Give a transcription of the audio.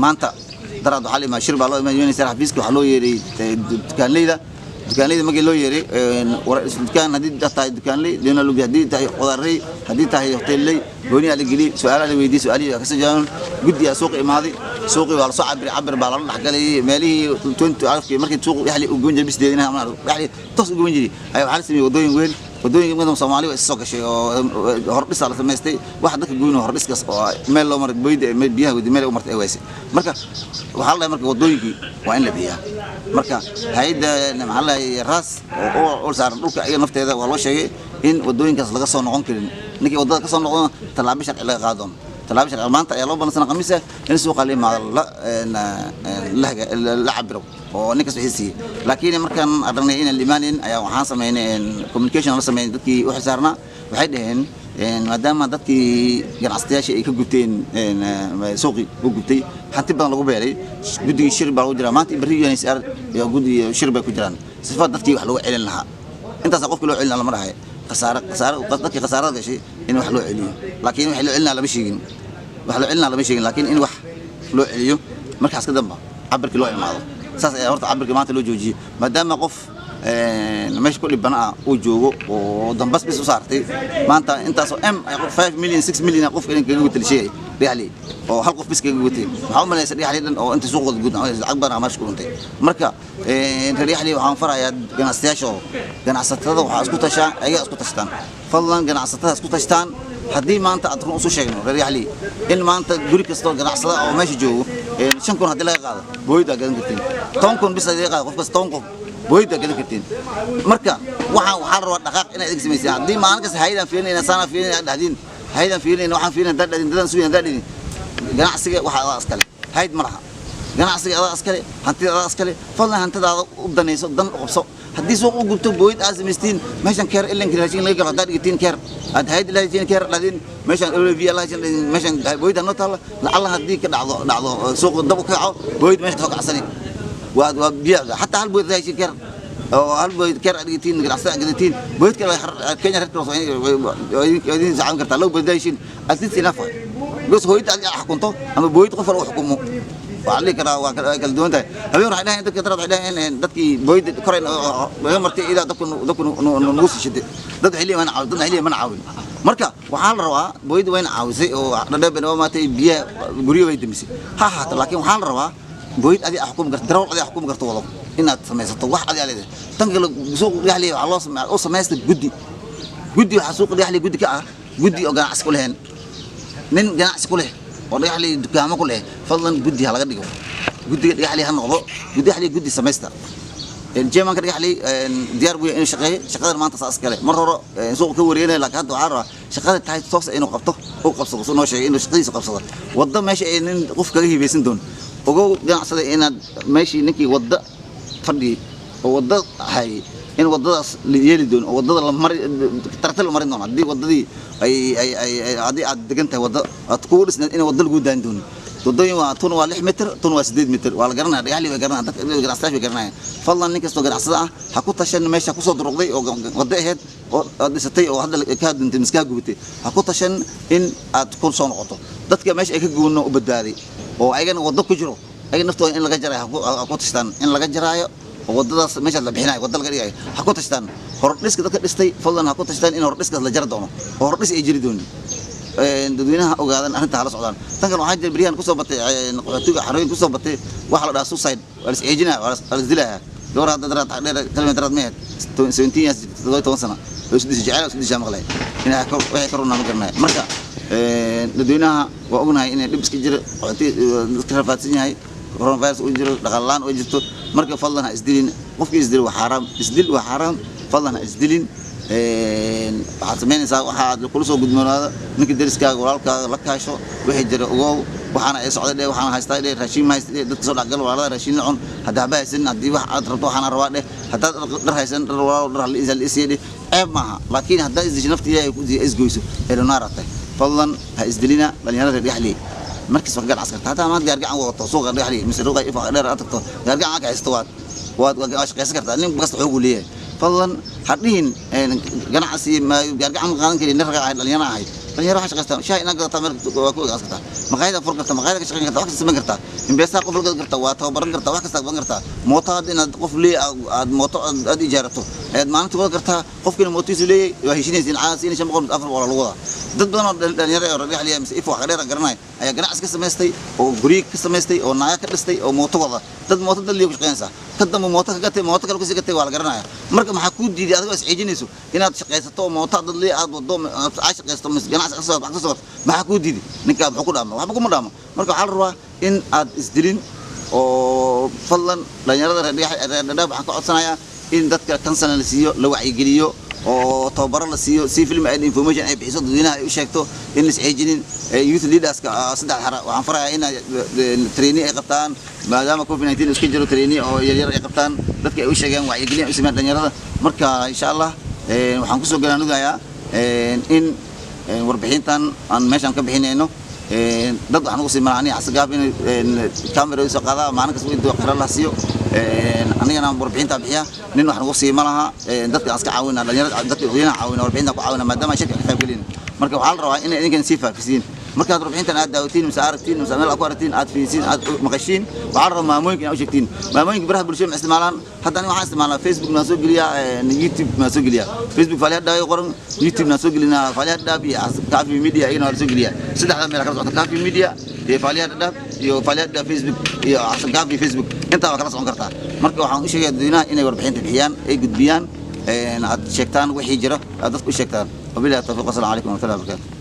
maanta darad waxa la shir baa loo imaanay saraafiiska waxa loo yeeray dukaanleyda markii loo yeeray dukaan hadii tahay dukaanley deena lagu hadii tahay qudaarey hadii tahay hoteelley gooni la geli su'aalaha la weydiiyay su'aalihi ka soo jawaabaan guddiga suuq imaaday suuqi waa la soo cabir baa la dhaxgalay meelihii 20 alfkii markii suuq yaxli u goon jabis deedinaha ma yaxli tos u goon jiri ay waxa la sameeyay wadooyin weyn wadooyin madam Soomaaliya is soo gashay oo hordhis la sameystay wax dadka goyn hordhiskaas oo meel loo maray biyaha wadi meel u martay ay waysay marka waxa la marka wadooyinkii waa in la biyaa marka hay'adda maxallaha raas oo saaran dhulka ay nafteeda waa loo sheegay in wadooyinkaas laga soo noqon karin ninkii wadada ka soo noqon talaabo sharci laga qaadon talaabo sharci maanta ayaa loo balansan qamiisa in suuqa la cabiro oo ninkaas wixii laakiin markaan arnay in liimaanin ayaa waxaan sameeynay communication la sameeyay dadkii wax saarna waxay dhaheen maadaama dadkii ganacsiyaasha ay ka gubteen suuqi u gubtay hanti badan lagu beeray guddiga shir baa u jira maanta bariyo NSR iyo guddiga shir baa ku jiraan sifad dadkii wax loo celin lahaa intaas qofkii loo celin lama dhahay خسارة dadkii khasaarada gashay in wax loo celiyo laakiin wax loo celinaa lama sheegin laakiin in wax loo celiyo markaas ka damba cabirkii loo imaado saas ayaa horta cabirkii maanta loo joojiyay maadaama qof meesha ku dhibana uu joogo oo dambas bis u saartay maanta intaas oo 5 million 6 million qof in kaga gutalshay dhixli oo hal qof bis kaga gutay waxa u maleeyay dhixli dhan oo inta suuqooda guud lacag badan ama shaqo untay marka dhixli waxaan farayaa ganacsatada waxa isku tashaa ayaga isku tashtaan fadlan ganacsatada isku tashtaan haddii maanta aad run u sheegno dhixli in maanta guri kasto ganacsada oo meesha joogo 5 kun hadii laga qaado booyda gadan kartiin 10 kun bis laga qaado qof kasta 10 qof booyda gadan kartiin marka waxaan rabaa dhaqaaq inaad igsimaysaa haddii maalin kasta hay'adan fiirinayna sana fiirinayna dhahdin hay'adan fiirinayna waxaan fiirinayna dadan suuyan dadin ganacsiga waxa askale hayd maraha ganacsiga askale hantida askale fadlan hantidaada u danayso dan qabso haddii suuq u gubto booyd aasmistiin meeshan keer ilan raashin laga galo dad dhigitiin keer aad hayd ilaahin keer dhadin meeshan olivia allah meeshan booyda noo taala lacalla haddii ka dhacdo suuq dab ka kaco booyd meesha ka kacsani waa biya hatta hal booyd raashin keer oo hal booyd keer dhigitiin ganacsiga dhigitiin booyd kale Kenya Red Cross ay zaan kartaa loo booyd raashin asid sinafa goos hooyid aad xakunto ama booyd qof oo xukumo وعلي كرا وكل دون ده هبي راح ده أنت كتر راح ده دتكي بويد كرين بيوم مرتي إذا دكون نوص شد ده حلي من عاود ده حلي من عاود مركا وحال روا بويد وين عاوزه وده بنو ما تي بيا غريو بيد مسي ها لكن وحال روا بويد أدي أحكم قرط درو أدي أحكم قرط والله إن تسميه طوح أدي عليه تنقل سوق يحلي على الله سمع أوصل ما يسلك جدي حسوق يحلي جدي كأ جدي أجا عسكولهن نين جا عسكوله والله يحلي دكامه كله فضلا جدي على قديكم جدي يحلي هالنقطة جدي يحلي جدي سمستر الجيم كان يحلي ديار بوي إنه شقة ما تصاص كله مرة سوق كورينا لك هذا عارة شقة تحت تصاص إنه قبضه أو قبضه صنع شيء إنه شقيس قبضه وضع ماشي إن قف كذي بيسندون وجو جا صدق إن ماشي نكي وضع فردي ووضع هاي إن وضع يلدون ووضع المر ترتل المر إنه عدي وضع دي أي عدي عدقنته وضع تقول إن وضع الجودان دون تضيع وطن والح متر طن وسديد متر والجرنا ريالي وجرنا جرنا استاش وجرنا فالله إنك استوجر عصا حكوت عشان ماشي حكوت صدر رقدي وضع هاد قد ستي وهذا الكاد أنت مسكها جوتي حكوت عشان إن تكون صون عطو ضدك ماشي أكيد جونا وبداري وأيجن وضع كجرو أيجن نفتو إن لقجرة حكوت استان إن لقجرة وضد ماشي اللي بحناي وضد القرية حكوت استان هرقلس كده كدستي فالله حكوت استان إن هرقلس كده لجرة دونه هرقلس يجري dadweynaha ogaadan arinta hala socdaan tan kale waxa jir bariyan ku soo batay qodotiga xarooyin ku soo batay waxa la dhahaa suicide wala isjeejina wala isdilaa door hadda daraad xaqdeer kalmeedrad meed 17 years 17 sano oo sidii jecel oo sidii jamaqlay ina waxay korona ma garnaa marka dadweynaha waa ognahay in dib iska jiro dadka rafaadsan yahay coronavirus uu jiro dhaqalaan oo jirto marka fadlan ha isdilin qofkii isdil waa xaraam fadlan ha isdilin waxaad samaynaysaa waxaad kula soo gudmoonaada ninka deriskaaga walaalkaaga la kaasho wixii jira ogow waxaana ay socday waxaana haystaa raashin ma haystaa dadka soo dhaqgal walaalada raashin la cun hadaa ba haysan hadii wax aad rabto waxaana rabaa hadaa dhar haysan dhar walaal dhar la isal isiyay ceeb maaha laakiin hadaa isdisho naftiisa ay ku isgoyso eelonaartay fadlan ha isdilina dhalinyarada dhixli markii soo gal askarta hadaa maad gaar gacan wadato suuqa dhixli mise ruuqa ifa dheer aad tagto gaar gacan ka haysto waad shaqaysan kartaa nin kasta xoog u leeyahay فضلاً حرين جناح سي ما يرجع من قانون كذي نرجع على الينا هاي الينا راح شغلتها شيء نقدر تعمل وكل قصتها maqaayada fur kartaa maqaayada ka shaqayn kartaa wax kasta samayn kartaa imbeesa qof laga kartaa waa tababaran kartaa wax kasta qaban kartaa mooto hadda inaad qof aad mooto aad ijaarato ayaad maalinta wada kartaa qofkina mootiisu leeyahay waa heshiinaysa in caasi in shan boqol afar boqol lagu wada dad badan oo dhalinyaro oo raxliya mise ifo wax dheer garanay ayaa ganacsi ka samaystay oo guri ka samaystay oo naaga ka dhistay oo mooto wada dad mooto dal ku shaqeynaysa kadamba mooto ka gatay mooto kale ku sii gatay waa la garanaya marka maxaa ku diiday adiga is ciijinayso inaad shaqeysato oo mooto dad leeyahay aad wado aad shaqeysato mis ganacsi ka soo baxdo maxaa ku diiday ninka wuxuu ku dhaamo waxba kuma dhaamo marka waxa la rabaa in aad isdilin oo fadlan dhalinyarada reer dhadhaab waxaan ka codsanayaa in dadka kansana la siiyo la wacyigeliyo oo tababaro la siiyo si film aid information ay bixiso dadweynaha ay u sheegto in la isciijinin youth leaders ka saddex xara waxaan farayaa in training ay qabtaan maadaama covid-19 iska jiro training oo yar ay qabtaan dadka ay u sheegaan wacyigelin u sameeyaan dhalinyarada marka insha Allah waxaan ku soo galaanudaya in warbixintan aan meeshan ka bixinayno dad waxaan ugu simanani asgaab in camera soo qaada maalin kasta intuu qara la siiyo anigana warbixinta bixiya nin waxaan ugu siimanaha dadka aska caawina dhalinyarada dadka dadweynaha caawina warbixinta ku caawina maadaama shirka ka qayb galin marka waxaa la rabaa in idinkan si faafisiin markaad warbixintan aad daawatiin mise aragtiin mise meel ku aragtiin aad fiisiin aad maqashiin waxaa la rabaa maamooyinka inaad u sheegtiin maamooyinka baraha bulshada ma isticmaalaan hadda aniga waxaan isticmaalaa Facebook na soo geliya YouTube na soo geliya Facebook faaliyaad dhaay qoran YouTube na soo gelina faaliyaad dhaab iyo Kaafi Media ayna soo geliya saddexda meel kala socota Kaafi Media iyo faaliyaad dhaab iyo faaliyaad dhaab Facebook iyo Kaafi Facebook inta waa kala socon kartaa marka waxaan u sheegay dadweynaha inay warbixinta bixiyaan ay gudbiyaan aad sheegtaan wixii jira aad dadku sheegtaan wabillahi tawfiiq assalamu alaykum wa rahmatullahi wa barakatuh